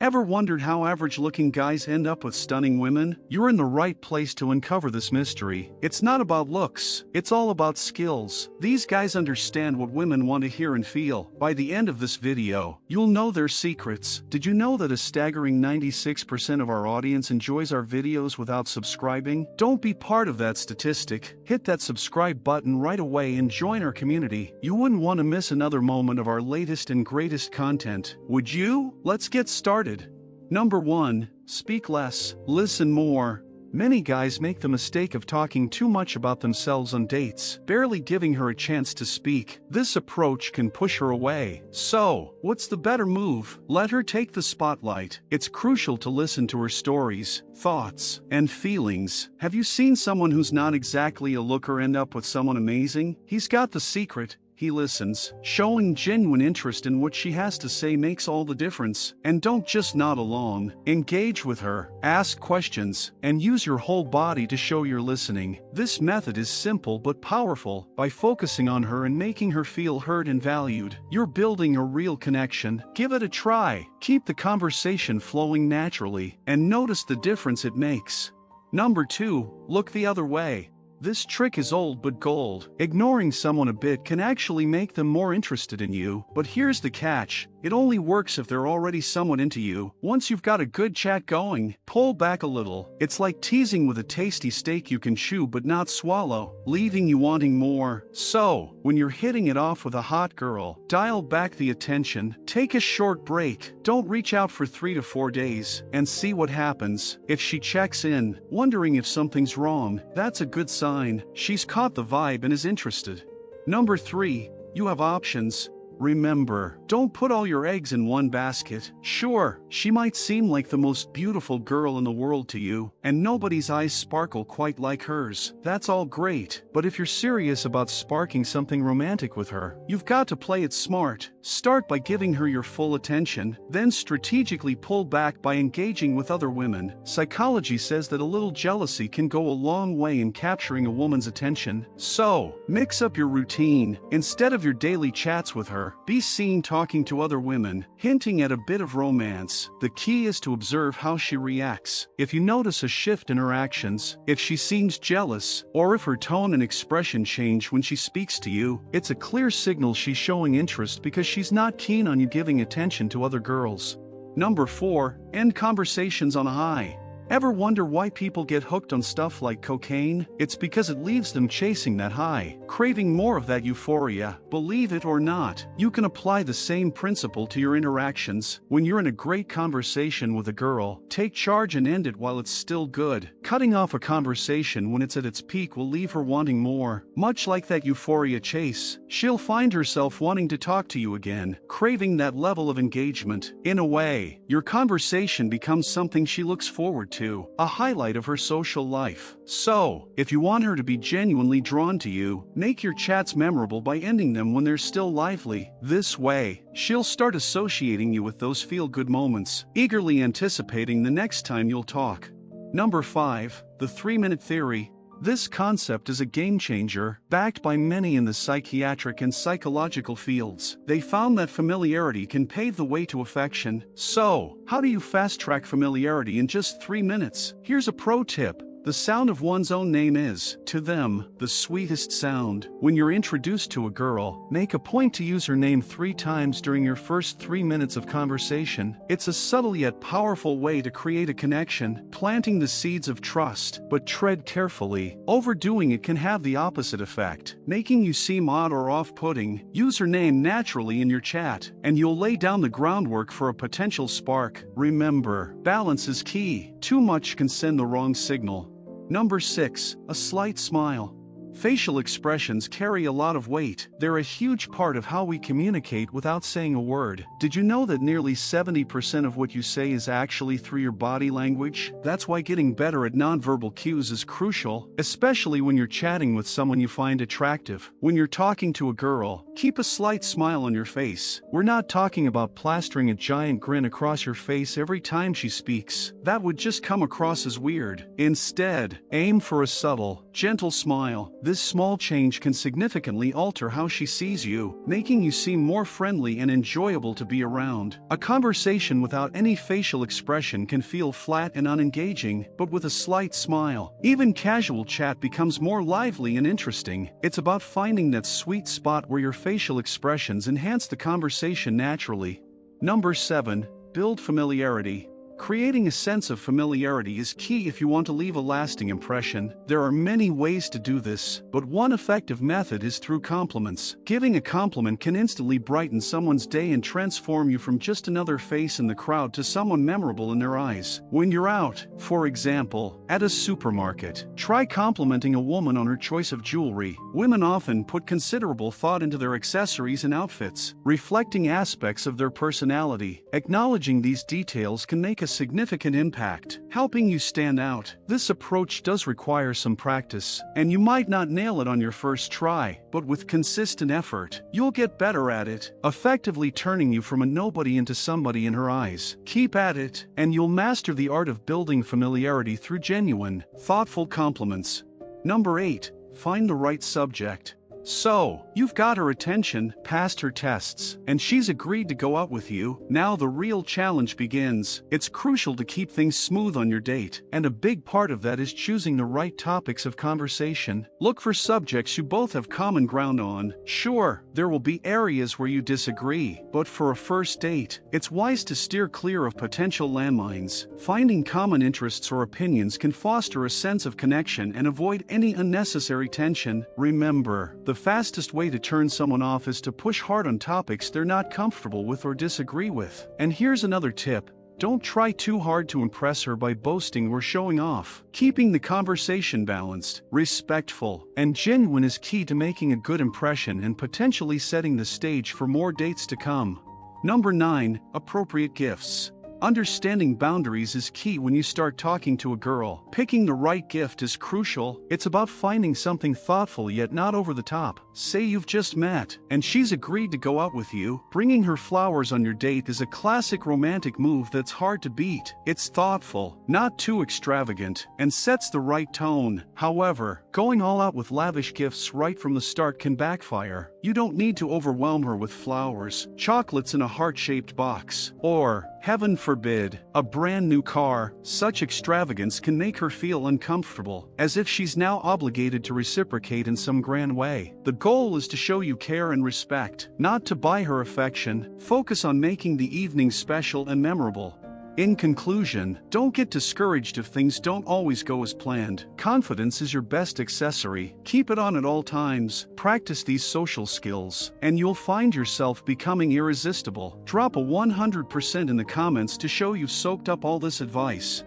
Ever wondered how average-looking guys end up with stunning women? You're in the right place to uncover this mystery. It's not about looks, it's all about skills. These guys understand what women want to hear and feel. By the end of this video, you'll know their secrets. Did you know that a staggering 96% of our audience enjoys our videos without subscribing? Don't be part of that statistic. Hit that subscribe button right away and join our community. You wouldn't want to miss another moment of our latest and greatest content, would you? Let's get started. Number 1. Speak less, listen more. Many guys make the mistake of talking too much about themselves on dates, barely giving her a chance to speak. This approach can push her away. So, what's the better move? Let her take the spotlight. It's crucial to listen to her stories, thoughts, and feelings. Have you seen someone who's not exactly a looker end up with someone amazing? He's got the secret. He listens. Showing genuine interest in what she has to say makes all the difference. And don't just nod along. Engage with her, ask questions, and use your whole body to show you're listening. This method is simple but powerful. By focusing on her and making her feel heard and valued, you're building a real connection. Give it a try. Keep the conversation flowing naturally, and notice the difference it makes. Number 2. Look the other way. This trick is old but gold. Ignoring someone a bit can actually make them more interested in you. But here's the catch. It only works if they're already somewhat into you. Once you've got a good chat going, pull back a little. It's like teasing with a tasty steak you can chew but not swallow, leaving you wanting more. So, when you're hitting it off with a hot girl, dial back the attention, take a short break, don't reach out for 3 to 4 days, and see what happens. If she checks in, wondering if something's wrong, that's a good sign. She's caught the vibe and is interested. Number 3. You have options. Remember, don't put all your eggs in one basket. Sure, she might seem like the most beautiful girl in the world to you, and nobody's eyes sparkle quite like hers. That's all great, but if you're serious about sparking something romantic with her, you've got to play it smart. Start by giving her your full attention, then strategically pull back by engaging with other women. Psychology says that a little jealousy can go a long way in capturing a woman's attention. So, mix up your routine. Instead of your daily chats with her, be seen talking to other women, hinting at a bit of romance. The key is to observe how she reacts. If you notice a shift in her actions, if she seems jealous, or if her tone and expression change when she speaks to you, it's a clear signal she's showing interest because she's not keen on you giving attention to other girls. Number 4. End conversations on a high. Ever wonder why people get hooked on stuff like cocaine? It's because it leaves them chasing that high, craving more of that euphoria. Believe it or not, you can apply the same principle to your interactions. When you're in a great conversation with a girl, take charge and end it while it's still good. Cutting off a conversation when it's at its peak will leave her wanting more. Much like that euphoria chase, she'll find herself wanting to talk to you again, craving that level of engagement. In a way, your conversation becomes something she looks forward to, a highlight of her social life. So, if you want her to be genuinely drawn to you, make your chats memorable by ending them when they're still lively. This way, she'll start associating you with those feel-good moments, eagerly anticipating the next time you'll talk. Number 5. The 3-minute theory. This concept is a game-changer, backed by many in the psychiatric and psychological fields. They found that familiarity can pave the way to affection. So, how do you fast-track familiarity in just 3 minutes? Here's a pro tip. The sound of one's own name is, to them, the sweetest sound. When you're introduced to a girl, make a point to use her name 3 times during your first 3 minutes of conversation. It's a subtle yet powerful way to create a connection, planting the seeds of trust, but tread carefully. Overdoing it can have the opposite effect, making you seem odd or off-putting. Use her name naturally in your chat, and you'll lay down the groundwork for a potential spark. Remember, balance is key. Too much can send the wrong signal. Number 6. A slight smile. Facial expressions carry a lot of weight. They're a huge part of how we communicate without saying a word. Did you know that nearly 70% of what you say is actually through your body language? That's why getting better at nonverbal cues is crucial, especially when you're chatting with someone you find attractive. When you're talking to a girl, keep a slight smile on your face. We're not talking about plastering a giant grin across your face every time she speaks. That would just come across as weird. Instead, aim for a subtle, Gentle smile. This small change can significantly alter how she sees you, making you seem more friendly and enjoyable to be around. A conversation without any facial expression can feel flat and unengaging, but with a slight smile, even casual chat becomes more lively and interesting. It's about finding that sweet spot where your facial expressions enhance the conversation naturally. Number 7. Build familiarity. Creating a sense of familiarity is key if you want to leave a lasting impression. There are many ways to do this, but one effective method is through compliments. Giving a compliment can instantly brighten someone's day and transform you from just another face in the crowd to someone memorable in their eyes. When you're out, for example, at a supermarket, try complimenting a woman on her choice of jewelry. Women often put considerable thought into their accessories and outfits, reflecting aspects of their personality. Acknowledging these details can make a significant impact, helping you stand out. This approach does require some practice, and you might not nail it on your first try, but with consistent effort, you'll get better at it, effectively turning you from a nobody into somebody in her eyes. Keep at it, and you'll master the art of building familiarity through genuine, thoughtful compliments. Number 8. Find the right subject. So, you've got her attention, passed her tests, and she's agreed to go out with you. Now the real challenge begins. It's crucial to keep things smooth on your date, and a big part of that is choosing the right topics of conversation. Look for subjects you both have common ground on. Sure, there will be areas where you disagree, but for a first date, it's wise to steer clear of potential landmines. Finding common interests or opinions can foster a sense of connection and avoid any unnecessary tension. Remember, the fastest way to turn someone off is to push hard on topics they're not comfortable with or disagree with. And here's another tip. Don't try too hard to impress her by boasting or showing off. Keeping the conversation balanced, respectful, and genuine is key to making a good impression and potentially setting the stage for more dates to come. Number 9. Appropriate gifts. Understanding boundaries is key when you start talking to a girl. Picking the right gift is crucial. It's about finding something thoughtful yet not over the top. Say you've just met, and she's agreed to go out with you. Bringing her flowers on your date is a classic romantic move that's hard to beat. It's thoughtful, not too extravagant, and sets the right tone. However, going all out with lavish gifts right from the start can backfire. You don't need to overwhelm her with flowers, chocolates in a heart-shaped box, or, heaven forbid, a brand new car. Such extravagance can make her feel uncomfortable, as if she's now obligated to reciprocate in some grand way. The goal is to show you care and respect, not to buy her affection. Focus on making the evening special and memorable. In conclusion, don't get discouraged if things don't always go as planned. Confidence is your best accessory. Keep it on at all times. Practice these social skills, and you'll find yourself becoming irresistible. Drop a 100% in the comments to show you've soaked up all this advice.